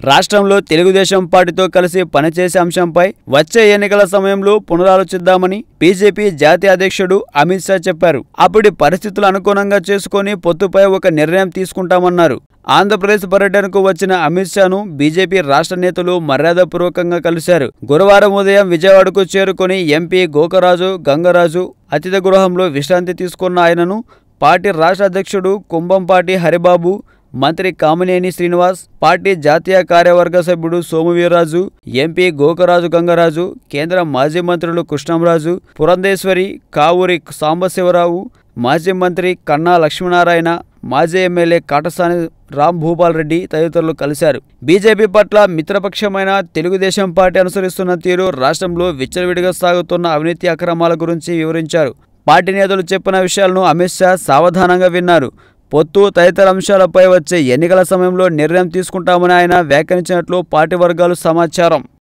రాష్ట్రంలో తెలుగుదేశం పార్టీతో కలిసి పనిచేసే అంశంపై వచ్చే ఎన్నికల సమయంలో పునరాలోచిద్దామని బీజేపీ జాతీయ అధ్యక్షుడు అమిత్ షా చెప్పారు. అప్పటి పరిస్థితులు అనుగుణంగా చేసుకుని పొత్తుపై ఒక నిర్ణయం తీసుకుంటామన్నారు. ఆంధ్రప్రదేశ్ పర్యటనకు వచ్చిన అమిత్ షాను బీజేపీ రాష్ట్ర నేతలు మర్యాదపూర్వకంగా కలిశారు. గురువారం ఉదయం విజయవాడకు చేరుకుని ఎంపీ గోకరాజు గంగరాజు అతిథి గృహంలో విశ్రాంతి తీసుకున్న ఆయనను పార్టీ రాష్ట్ర అధ్యక్షుడు కుంభంపాటి హరిబాబు, మంత్రి కామినేని శ్రీనివాస్, పార్టీ జాతీయ కార్యవర్గ సభ్యుడు సోము వీర్రాజు, ఎంపీ గోకరాజు గంగరాజు, కేంద్ర మాజీ మంత్రులు కృష్ణంరాజు, పురంధేశ్వరి, కావూరి సాంబశివరావు, మాజీ మంత్రి కన్నా లక్ష్మీనారాయణ, మాజీ ఎమ్మెల్యే కాటసాని రాంభూపాల్ రెడ్డి తదితరులు కలిశారు. బీజేపీ పట్ల మిత్రపక్షమైన తెలుగుదేశం పార్టీ అనుసరిస్తున్న తీరు, రాష్ట్రంలో విచ్చలవిడిగా సాగుతున్న అవినీతి అక్రమాల గురించి వివరించారు. పార్టీ నేతలు చెప్పిన విషయాలను అమిత్ షా సావధానంగా విన్నారు. పొత్తు తదితర అంశాలపై వచ్చే ఎన్నికల సమయంలో నిర్ణయం తీసుకుంటామని ఆయన వ్యాఖ్యానించినట్లు పార్టీ వర్గాలు సమాచారం.